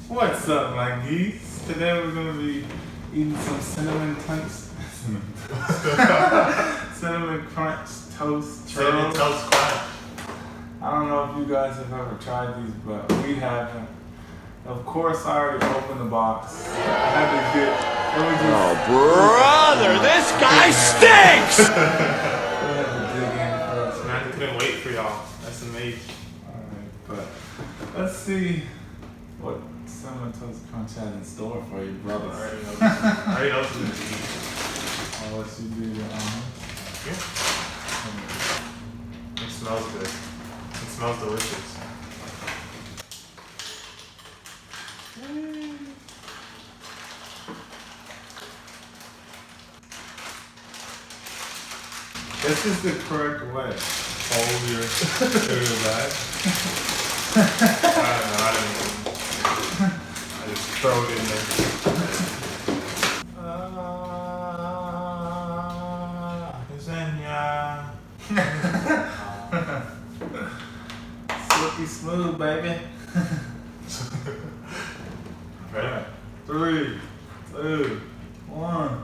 What's up, my geese? Today we're gonna be eating some cinnamon crunch toast churros. Cinnamon Toast Crunch. I don't know if you guys have ever tried these, but we haven't. Of course, I already opened the box. I had to get. Oh, brother, this guy stinks! We had to dig in first. Man, I couldn't wait for y'all. That's amazing. Alright, but let's see what Cinnamon Toast Crunch has in store for you, I brothers. already know this. I already know this is gonna be. I'll let you do your own. It smells good. It smells delicious. This is the correct way. Hold your sugar back. I don't know. I don't know. I just throw it in there. Silky smooth, baby. Ready? 3, 2, 1.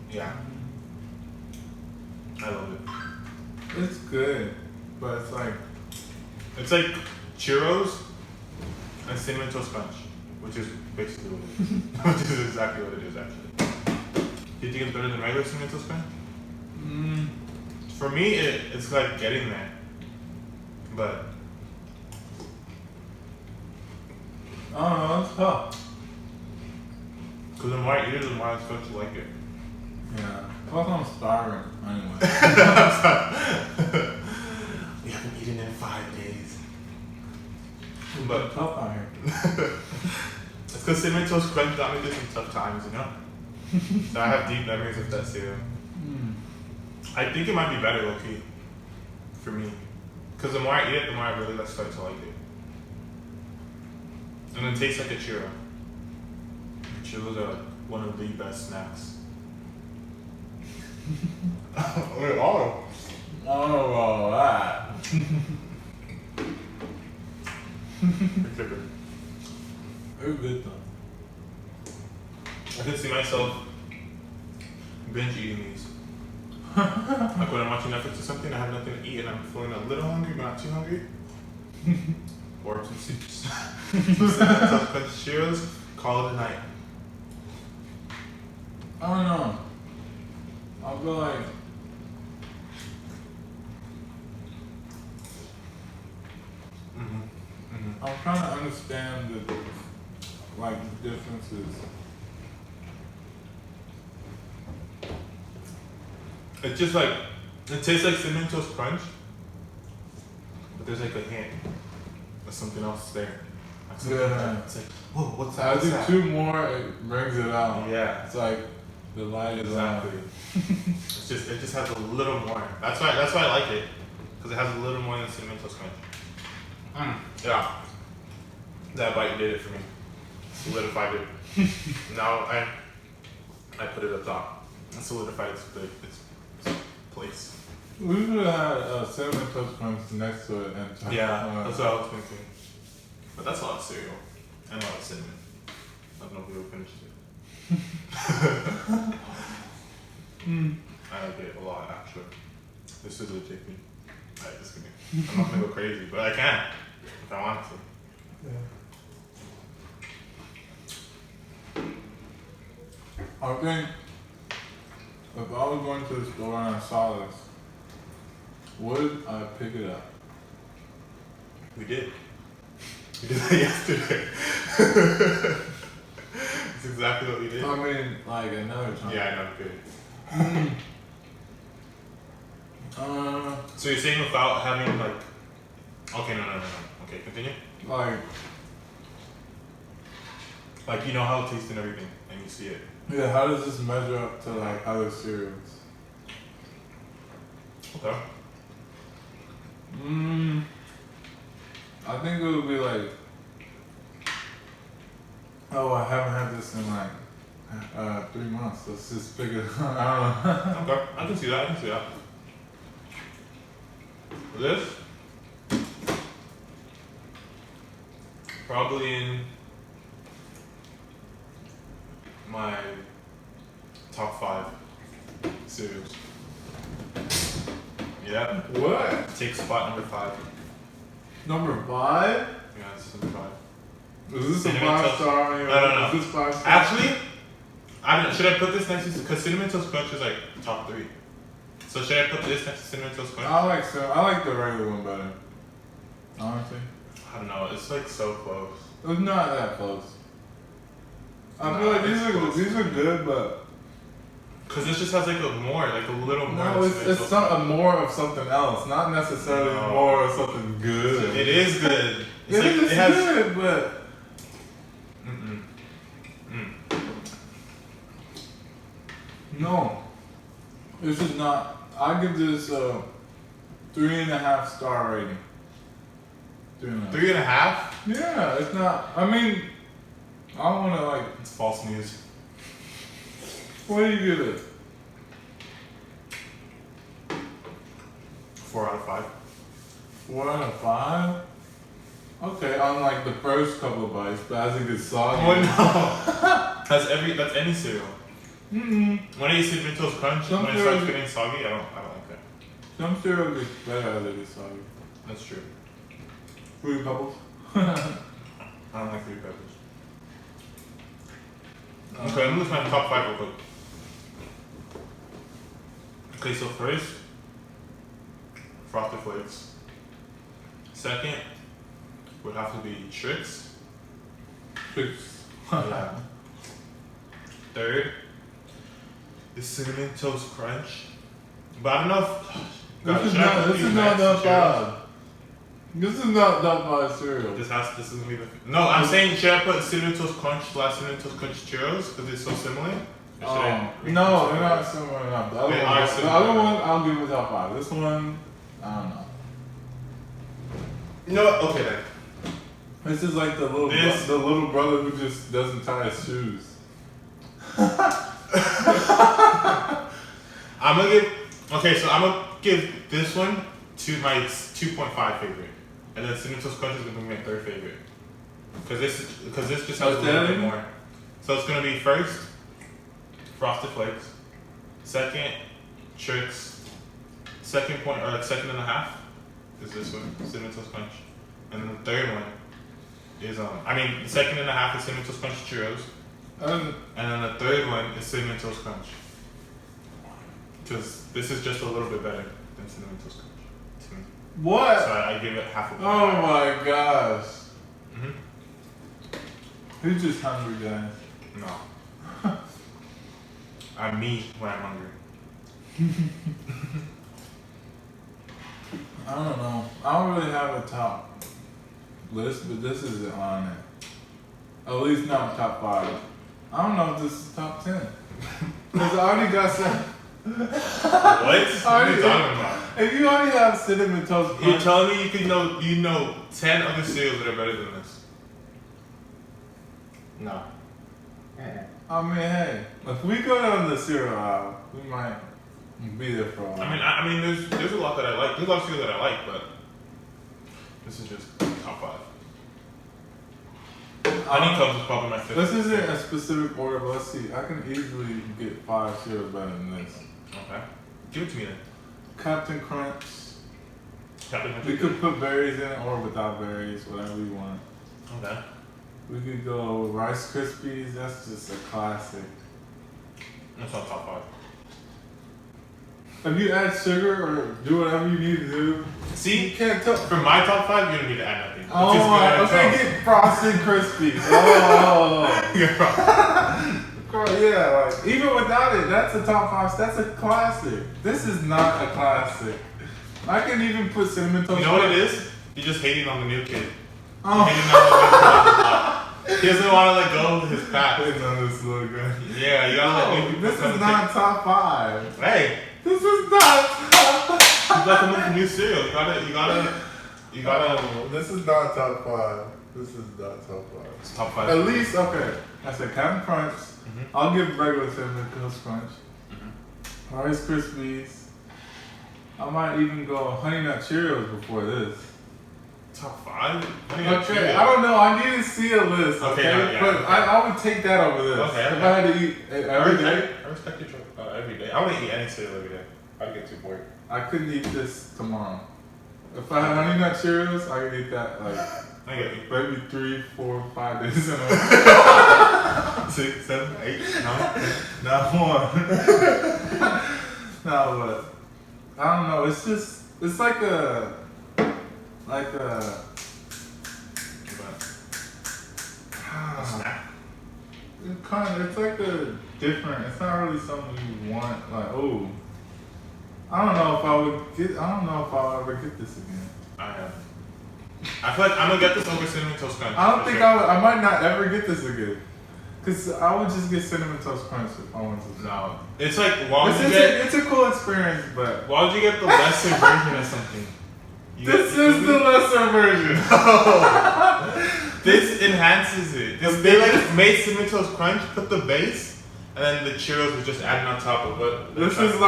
Yeah. I love it. It's good, but It's like churros and cinnamon toast crunch, which is basically what it is. Which is exactly what it is, actually. Do you think it's better than regular cinnamon toast crunch? For me, it's like getting there. But I don't know, it's tough. because the more I eat it, the more I start to like it. Yeah. Plus I'm starving anyway. We haven't eaten in 5 days. But tough out here. It's because cinnamon toast crunch got me through some tough times, you know? So I have deep memories of that cereal. I think it might be better, low-key, for me. Because the more I eat it, the more I really start to like it. And it tastes like a churro. Churros are like one of the best snacks. Wait, oh. Oh, that. It's good. They're good though. I can see myself binge eating these. Like when I'm watching Netflix or something, I have nothing to eat and I'm feeling a little hungry, but not too hungry. Or some soups. Some crunch Churros, call it a night. I don't know. I'll go like. I'm trying to understand the differences. It's just like, it tastes like cinnamon toast crunch, but there's like a hint of something else there. Like something Yeah. It's like, whoa, what's that? I What's do that? 2 more, it brings it out. Yeah. It's like the light is Exactly. It just has a little more. That's why I like it, because it has a little more than cinnamon toast crunch. Yeah. That bite did it for me. Solidified it. Now I put it up top. I solidified its place. We should have had cinnamon toast crunch next to it and Yeah, that's what I was thinking. But that's a lot of cereal and a lot of cinnamon. I don't know if we ever finished it. I like it a lot, actually. This is legit. Alright, just kidding. I'm not gonna go crazy, but I can if I want to. I think if I was going to the store and I saw this, would I pick it up? We did. We did that yesterday. That's exactly what we did. I mean, like another time. Yeah, I know, good. So you're saying without having like, okay, no. Okay, continue. Like you know how it tastes and everything, and you see it. Yeah, how does this measure up to like other cereals? Okay. I think it would be like, oh, I haven't had this in like 3 months. Let's just pick it. I don't know. Okay, I can see that. I can see that. This probably in my top 5 cereals. Yeah. What? Take spot number 5. Number 5? Yeah, this is number 5. Is this Cinnamon a 5 Toast- star? No. Is this 5 star? Actually, I don't, should I put this next to, because Cinnamon Toast Crunch is like top 3. So should I put this next to Cinnamon Toast Crunch? I like the regular one better. Honestly. I don't know, it's like so close. It's not that close. I No, feel like it's these are good, but Because this just has like a little more. no, it's a more of something else, not necessarily No. more of something good. It is good. It's It like, is it has, good, but no, this is not. I give this 3.5 star rating. 3.5. 3.5? Yeah, it's not. I mean, I don't want to like. It's false news. What do you give it? 4 out of 5. 4 out of 5. Okay, on like the first couple of bites, but as it gets soggy. Oh no. That's any cereal. Mm-mm. When I eat Cinnamon Toast Crunch, Some when it starts cereals- getting soggy, I don't like that. Some cereal gets better as it gets soggy. That's true. Fruity Pebbles. I don't like Fruity Pebbles. Okay, let me list my top 5 real quick. Okay, so first, Frosted Flakes. Second would have to be Trix. Tricks. Yeah. Third is Cinnamon Toast Crunch. But I don't know if This should I put is these not next top to Cheerios? 5. This is not top 5 cereal. This is gonna be the. No, I'm saying should I put Cinnamon Toast Crunch / Cinnamon Toast Crunch Churros because it's so similar? Or should I No, they're not similar enough. The other, They one, are the similar. other one, I'll give it top 5. This one, I don't know. No, okay then. This is like the little brother who just doesn't tie his shoes. I'm gonna give this one to my 2.5 favorite, and then Cinnamon Toast Crunch is gonna be my 3rd favorite. Because this just has a little bit more. So it's gonna be first Frosted Flakes, second Trix, second 2.5 is this one, Cinnamon Toast Crunch, and then the third one is the second and a half is Cinnamon Toast Crunch Churros, and then the third one is Cinnamon Toast Crunch. Because this is just a little bit better than Cinnamon Toast Crunch to me. What? So I give it half a point. Oh my gosh. Mhm. Who's just hungry, guys? No. I'm me when I'm hungry. I don't know. I don't really have a top list, but this is on it. At least not top 5. I don't know if this is top 10. Because I already got some. What? What are you talking about? If you already have Cinnamon Toast Crunch, You're telling me you know 10 other cereals that are better than this? No. I mean, hey, if we go down the cereal aisle, we might be there for a while. I mean, there's a lot that I like. There's a lot of cereals that I like, but this is just top 5. Honeycombs is probably my 5th. This isn't a specific order, but let's see. I can easily get 5 cereals better than this. Okay. Give it to me then. Captain Crunch. Captain Crunch. We could put berries in it or without berries, whatever we want. Okay. We could go Rice Krispies. That's just a classic. That's not top 5. If you add sugar or do whatever you need to do, See, you can't tell. for my top 5, you don't need to add nothing. Oh It's just my! gonna Okay, come. get Frosted Krispies. Oh. You're wrong. Yeah, like even without it, that's a top 5. That's a classic. This is not a classic. I can even put Cinnamon Toast. You know what it is? You're just hating on the new kid. Oh. Hating on the new kid. He doesn't want to let go of his past. Hating on this little guy. Yeah, you gotta let new people This come is and not top 5. take- Hey, This is not top 5. you let them with new cereal. You gotta. Oh, this is not top 5. This is not top 5. It's top 5. At least, okay. I said Captain Crunch, I'll give regular Cinnamon Toast Crunch. Rice Krispies. I might even go Honey Nut Cheerios before this. Top 5? Okay, I don't know. I need to see a list. Okay, no, yeah, but okay. I would take that over this. Okay, if I had to eat every day. I respect your choice. Every day. I wouldn't eat any cereal every day. I'd get too bored. I couldn't eat this tomorrow. If I had Honey Nut Cheerios, I could eat that like I get you. maybe 3, 4, 5 days in a row. 6, 7, 8, 9. Not more. No, but I don't know. It's just it's like a Snack. it's like a different. It's not really something you want. Like oh, I don't know if I would get. I don't know if I'll ever get this again. I have. I feel like I'm gonna get this over Cinnamon Toast Crunch. I don't think I would. I might not ever get this again. Cause I would just get Cinnamon Toast Crunch if I wanted to. No, it's like why would you get? It's a cool experience, but Why would you get the lesser version of something? This is the lesser version. This enhances it. They like made Cinnamon Toast Crunch, put the base, and then the Churros was just added on top of it. This is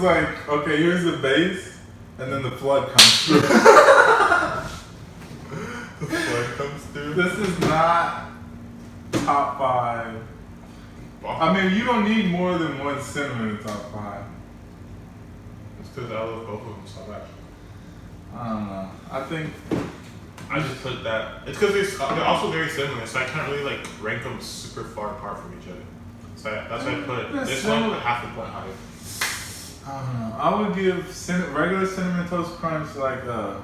like okay, here's the base, and then the flood comes through. The flood comes through. This is not top 5. I mean, you don't need more than one cinnamon in top 5. It's because I love both of them so much. I don't know. I think I just put that. It's because they're also very similar, so I can't really like rank them super far apart from each other. So that's why I put They're this similar. one half a point higher. I don't know. I would give regular Cinnamon Toast Crunch like a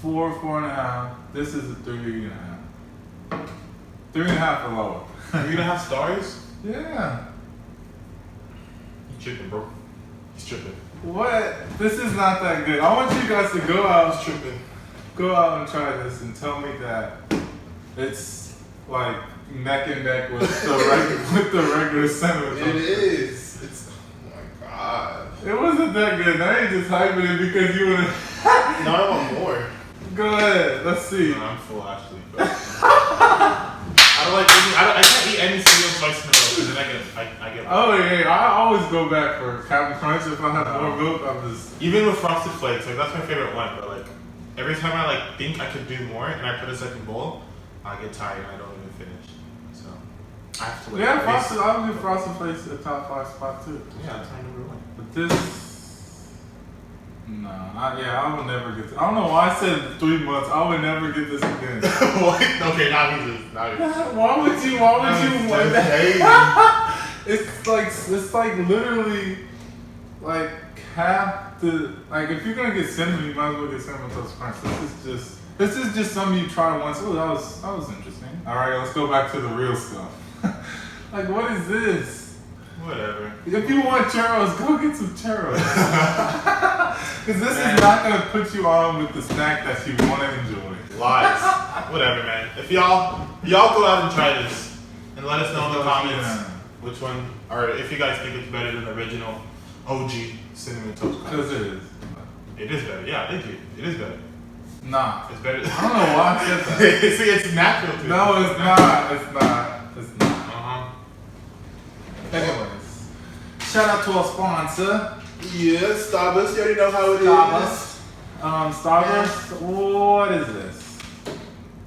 4, 4.5. This is a 3.5. 3.5 or lower. 3.5 stars? Yeah. You tripping, bro. He's tripping. What? This is not that good. I want you guys to go out. He's tripping. Go out and try this and tell me that it's like neck and neck with the regular cinnamon. It is. It's. Oh my god. It wasn't that good. Now you're just hyping it because you wanna. No, I want more. Go ahead. Let's see. No, I'm full actually. But I don't like. I can't eat any cereal twice in a row because then I get. Oh yeah, I always go back for Captain Crunch if I have more milk. I'm just. Even with Frosted Flakes, like that's my favorite one. But like every time I like think I could do more and I put a second bowl, I get tired and I don't even finish. So I have to wait. Yeah, Frosted. I would give Frosted Flakes a top 5 spot too. Yeah, that's my number 1. But this. No, I would never get this. I don't know why I said 3 months. I would never get this again. What? Okay, now he's just. Why would you want that? It's like literally like half the like if you're gonna get cinnamon, you might as well get Cinnamon Toast Crunch. This is just something you try once. Oh, that was interesting. Alright, let's go back to the real stuff. Like what is this? Whatever. If you want churros, go get some churros. Because this is not going to put you on with the snack that you want to enjoy. Lies. Whatever, man. If y'all go out and try this and let us know in the comments which one, or if you guys think it's better than the original OG Cinnamon Toast Crunch. Because it is. It is better. Yeah, thank you. It is better. Nah. It's better. I don't know why I said that. See, it's natural to No, it's not. It's not. It's not. Anyways, shout out to our sponsor. Yeah, Starburst. You already know how it is. Starburst. What is this?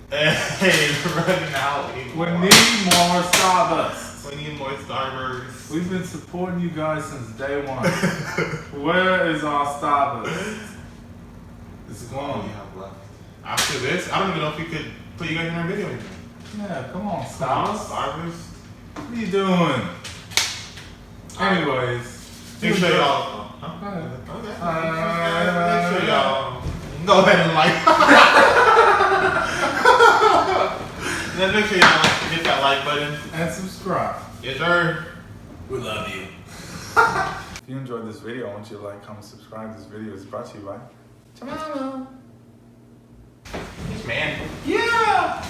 Hey, running out. We need more Starburst. We need more Starburst. We've been supporting you guys since day 1. Where is our Starburst? It's gone. We have left. After this, I don't even know if we could put you guys in our video anymore. Yeah, come on, Starburst. Starburst. What are you doing? Anyways, make sure y'all. Go ahead. Okay. Make sure y'all go ahead and like. Then make sure y'all hit that like button and subscribe. Yes, sir. We love you. If you enjoyed this video, I want you to like, comment, subscribe. This video is brought to you by Cinnamon. Man. Yeah.